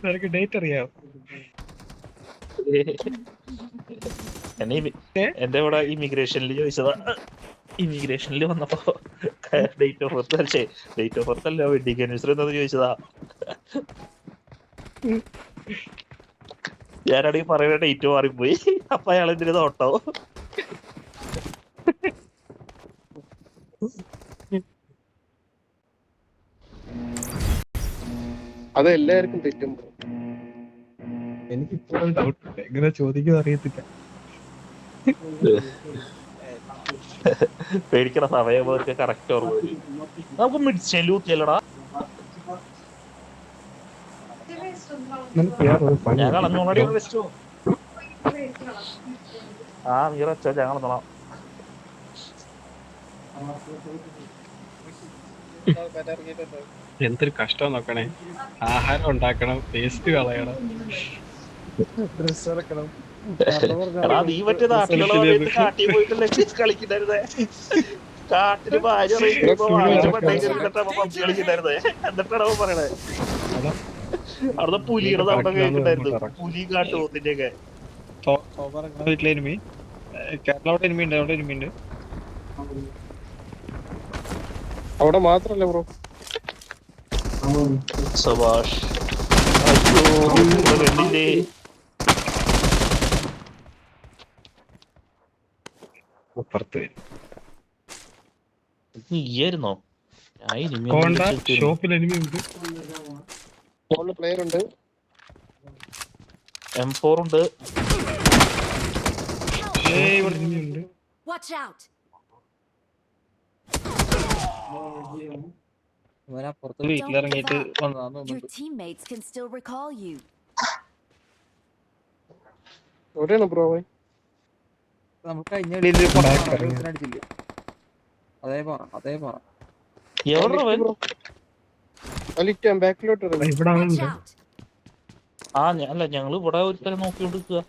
നിനക്ക് ഡേറ്റ് അറിയാം. എന്റെ ഇവിടെ ഇമിഗ്രേഷനിൽ ചോദിച്ചതാ. ഇമിഗ്രേഷനിൽ വന്നപ്പോ date of birth date of birth അല്ല വെഡിങ് ആനിവേഴ്സറി എന്താന്ന് ചോദിച്ചതാ. ഞാനാണെങ്കിൽ പറയുന്ന ഡേറ്റ് മാറിപ്പോയി. അപ്പൊ അയാൾ എന്തിനു നോട്ടോ. അത് എല്ലാവർക്കും തെറ്റും. എനിക്കിപ്പോഴും ഡൗട്ട് എങ്ങനെ ചോദിക്കുന്നത് അറിയത്തില്ല. പേടിക്കണ സമയം അവർക്ക് കറക്റ്റ് ഓർമ്മ വരും. നമുക്ക് മിഡ്സൈനിൽ കുത്തിയല്ലടാ. ഞാൻ കളഞ്ഞോളടി വെച്ചു. ആ നീ വെച്ചോ, ഞാൻ കളഞ്ഞോളാം. എന്തൊരു കഷ്ടം നോക്കണേ. ആഹാരം ഉണ്ടാക്കണം, വേസ്റ്റ് കളയണം, ഡ്രസ് ഇറക്കണം. എടാ നീ മറ്റേ നാട്ടിലുള്ള സമയത്ത് കാട്ടിൽ പോയിട്ടല്ലേ കളിക്കുന്നായിരുന്നേ. കാട്ടില് ഭാര്യ പബ്ജി കളിക്കുന്നായിരുന്നേ. എന്നിട്ടാണ് അവൻ പറയണേ അവിടുത്തെ പുലിയുടെ സൗണ്ടൊക്കെ കേൾക്കുന്നുണ്ടായിരുന്നു. പുലി കാട്ടുപോത്തിന്റെ ഒക്കെ. വീട്ടിലെ എനിമി കേരള എനിമി ഉണ്ട്. അവിടെ എനിമി ഉണ്ട്. അവിടെ മാത്രല്ല ബ്രോ. സബാഷ്. അയ്യോ വെള്ളില്ലേ. നീയായിരുന്നോ? ഷോപ്പിൽ എനിമി ഉണ്ട്. പ്ലെയർ ഉണ്ട്. M4 ഉണ്ട്. ഇവിടെ എനിമി ഉണ്ട്. വീട്ടിലിറങ്ങിയിട്ട് വന്നതാന്ന് തോന്നുന്നുണ്ട്. എവിടെയാണ് ബ്രോ? നമ്മൾ കഴിഞ്ഞ കളിയിൽ അടിച്ചില്ലേ? അതേ പറ ബാക്കിലോട്ട് ഇവിടെ ആ അല്ല ഞങ്ങള് ഇവിടെ ഒരുത്തരം നോക്കിക്കൊണ്ടിരിക്കുക.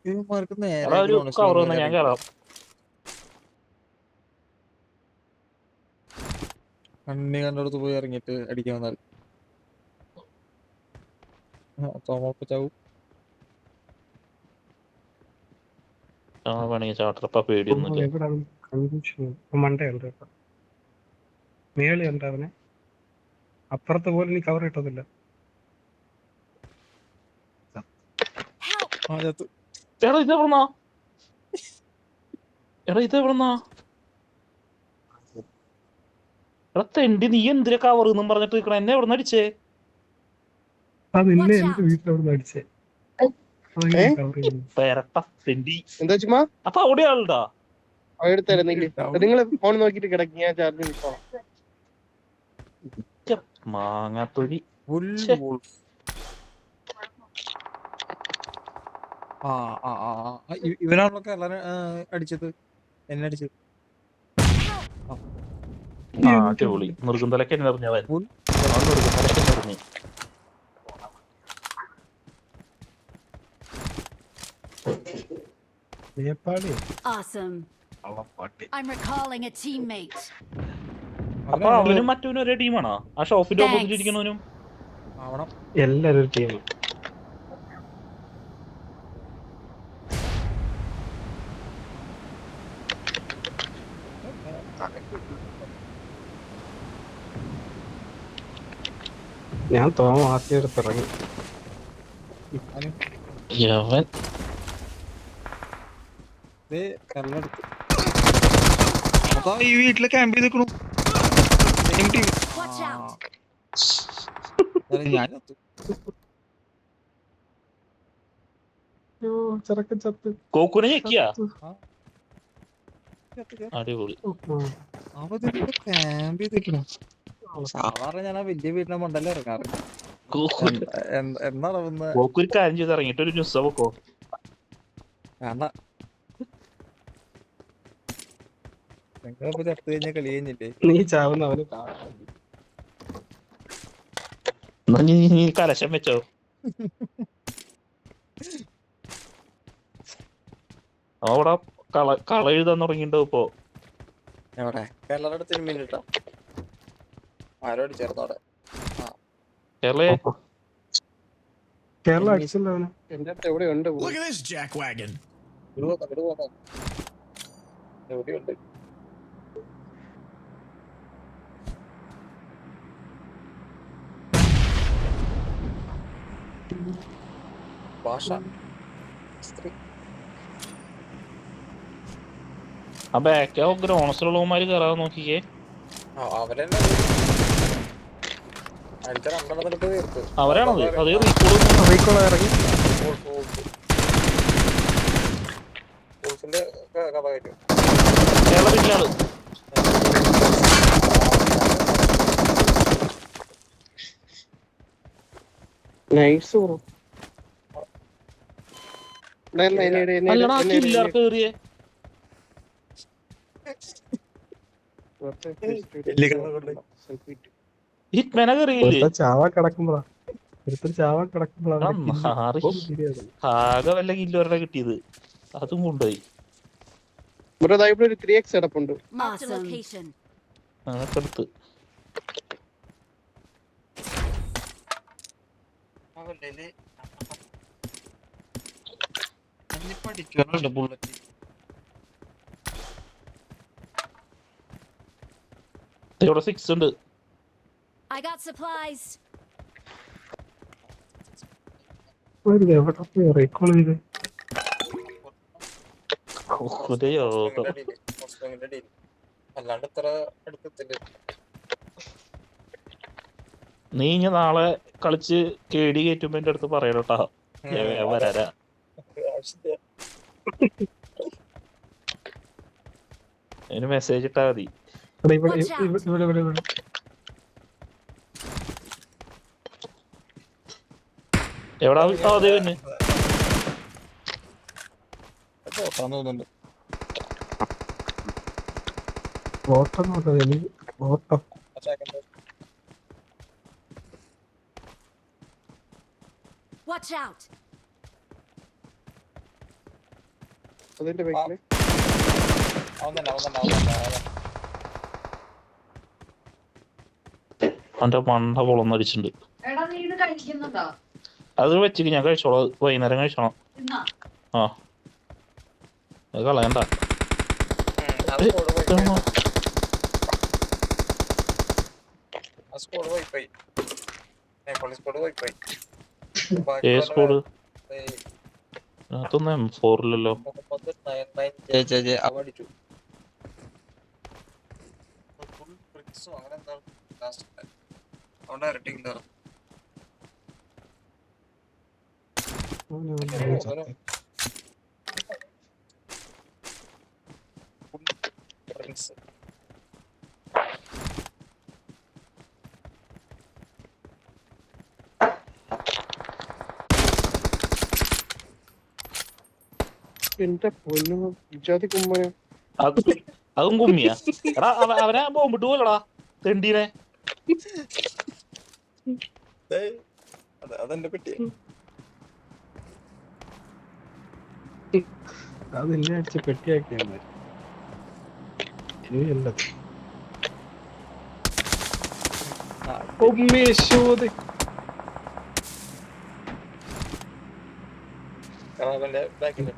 ഒരു കവർ വന്ന ഞാൻ കയറാം. കണ്ണി കണ്ടടുത്ത് പോയി ഇറങ്ങിട്ട് അടിക്കാൻ വന്നാൽ ചാവും. വേണമെങ്കിൽ ചാട്ടറപ്പ പേടിയൊന്നുമില്ല. മണ്ടയുണ്ട് കേട്ടോ. മേളി ഉണ്ട് അവനെ. അപ്പുറത്ത് പോലും നീ കവർ ഇട്ടതില്ല. എടാ ഇതെവിടുന്നാ? എടാ തെണ്ടി, നീ എന്തിനാ കവർ എന്നും പറഞ്ഞിട്ട് നിൽക്കണം? എന്നെ എവിടെ നിന്ന് അടിച്ചേ? അതില്ലേ എന്റെ വീട്ടിലെവിടെ അടിച്ചേ. എന്താ ചുമ്മാ അപ്പൊ അവിടെ ആളുണ്ടാ? നിങ്ങള് ഫോൺ നോക്കിട്ട് കിടക്കി. ഞാൻ ചാർജ് മാങ്ങാത്തൊഴി. ഇവനാണല്ലോ കേരള അടിച്ചത്. എന്നെ അടിച്ചത്. അടിപൊളി. മുറുകുന്തലക്ക് എന്നെ എറിഞ്ഞവൻ. മുറുകുന്തലക്ക് എന്നെ എറിഞ്ഞു. അപ്പൊ അവനും മറ്റവനും ഒരേ ടീമാണോ? ആ ഷോപ്പിന്റെ ഓപ്പോസിറ്റ് ഇരിക്കണവനും എല്ലാരും ഒരു ടീം. ഞാൻ ആദ്യത്തിറങ്ങി. ഈ വീട്ടില് ക്യാമ്പ് ചെയ്തിക്കണു. കോക്കുനെ ഞെക്കിയാ? അടിപൊളി. ക്യാമ്പ് ചെയ്തിക്കണു. സാധാരണ ഞാൻ വലിയ വീട്ടിലെ മണ്ടല്ലേ ഇറങ്ങാറ്. എന്താണ് കോക്കൊരു കാര്യം ചെയ്ത് ഇറങ്ങിട്ട് ഒരു ന്യൂസ് വെക്കോ? വേണ്ട, നിങ്ങളിപ്പോ ചത്തു കഴിഞ്ഞാൽ കളി കഴിഞ്ഞില്ലേ? നീ ചാവുന്നവന് നീ കലശം വെച്ചോ? അവിടെ കള എഴുതാൻ തുടങ്ങിണ്ടോ ഇപ്പൊ? എവിടെ കേരള അടുത്ത് മിനിട്ടാ ആരോ അടിച്ചേർന്നോടെ കേരളേ കേരള അടിച്ചല്ലോ അവന്. എന്റെ അടുത്ത് എവിടെ ഉണ്ട് Look at this jackwagon. എവിടെയുണ്ട് ഭാഷ സ്ത്രീ ആ ബാക്ക് ഗ്രോണസിലുള്ളവന്മാര് കയറാതെ നോക്കിക്കേ. അവരെന്നെ അടിച്ച രണ്ടെണ്ണത്തിനെടുത്ത് തീർത്ത് അവരാണത്. അത് റീകോൾ റീകോൾ ഇറങ്ങി. വോൾഫിന്റെ കഥ കാര്യം കേരള പിന്നിലാണ്. Nice bro. അല്ലടാ കില്ലർ കേറിയേ. ഹിറ്റ്മാനെ കേറിയില്ലേ? ചാവാ കിടക്കുമ്പോഴാ ആകെ വല്ല കില്ലോരുടെ കിട്ടിയത്, അതും കൊണ്ടുപോയി. ബ്രോ ദാ ഇവിടെ ഒരു 3x കിടപ്പുണ്ട്. Marked a location. അങ്ങനൊക്കെ എടുത്ത് പഠിക്കാനുണ്ട് ബുള്ളറ്റ് ഇവിടെ 6 ഉണ്ട്. I got supplies. എവിടെ പോയി റീകോൾ ചെയ്ത്? ഒരു യോഗം. അല്ലാണ്ട് ഇത്ര അടുത്തില്ല. നീ ഇനി നാളെ കളിച്ച് കേടി കയറ്റുമ്പോ എന്റെ അടുത്ത് പറയണോട്ടാ, വരാരാ. അതിന് മെസ്സേജ് ഇട്ടാ മതി. ഇവിടെ എവിടാ? അതെ തന്നെ തോന്നുന്നുണ്ട്. ഓട്ടം നോക്കാം. എനിക്ക് ഓട്ടം Watch out. അതിന്റെ ബാക്കില് അവന്റെ മണ്ട പൊളന്നടിച്ചിട്ടുണ്ട്. അത് വെച്ചിട്ട് ഞാൻ കഴിച്ചോളാം, വൈകുന്നേരം കഴിച്ചോളാം. ആ അത് കളയണ്ട. സ്കോഡ് അതൊന്നും M4 ഇല്ലല്ലോ. അവടിച്ചു അങ്ങനെ എന്താ അതുകൊണ്ട് ഇരട്ടിക്കില്ല. എന്റെ പൊന്നു ഇജാതി കുമ്മനെ. അതും കുമ്മിയാ. എടാ അവനെ ബോംബിട്ട് പോലടാ തെണ്ടീനെ. അതെന്റെ പെട്ടി. അതെന്നെ അടിച്ച് പെട്ടിയാക്കിയാണ്. ഇനിയല്ലത് ബാക്കിൽ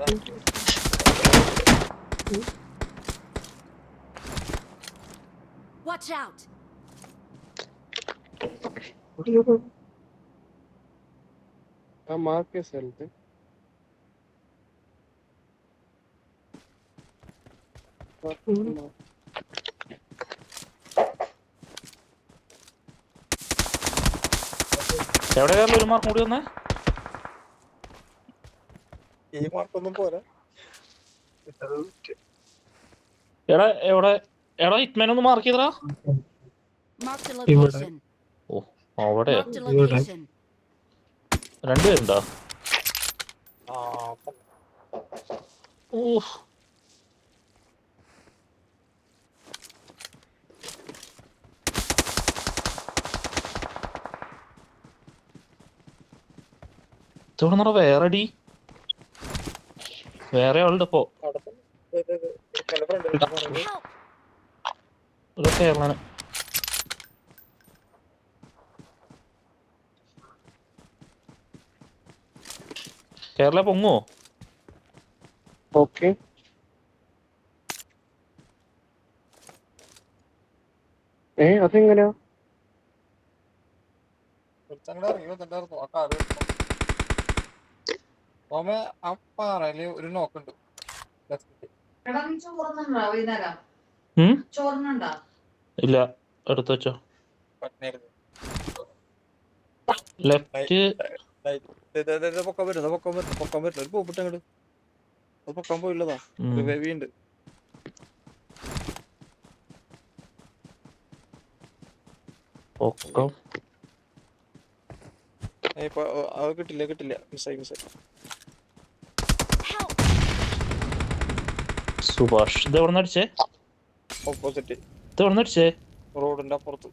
Watch out. ആ മാർക്ക് സ്ഥലത്ത് എവിടെ കയറില്ല? ഒരു മാർക്ക് കൂടി വന്നേ. ഈ മാർക്കൊന്നും പോരാ. എടാ എവിടെ? എടാ ഹിറ്റ്മാൻ ഒന്ന് മാർക്ക് ചെയ്തടാ. Marked a location. ഓ അവിടെ Marked a location. രണ്ടുപേരുണ്ടോ? ഓ ഇതോടെ വേറെ അടി, വേറെ ആളുടെ ഇപ്പോ. Help. കേരളാണ്. കേരള പൊങ്ങോ? ഓക്കെ. അതെങ്ങനെയാ? ഒരു നോക്കുണ്ട്. ഇല്ല, എടുത്തു വെച്ചോ. ലെഫ്റ്റ് പൊക്കം വരുന്നത് ഒരു പൂപ്പിട്ട് അങ്ങോട്ട് അത് പൊക്കാൻ പോയില്ലതാ. റിവൈവ് ഉണ്ട്. പൊക്കം അത് കിട്ടില്ല മിസ്സായി. Help! സുഭാഷ് ഇത് എവിടെ നിന്ന് അടിച്ചേ? ഓപ്പോസിറ്റ് ഇത് എവിടെ നിന്ന് അടിച്ചേ? റോഡിന്റെ അപ്പുറത്ത്.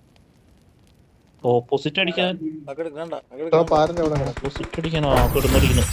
ഓപ്പോസിറ്റ് അടിക്കാൻ. എടുക്കണ്ട ഓപ്പോസിറ്റ് അടിക്കാനോ? കിടന്നടിക്കുന്നു.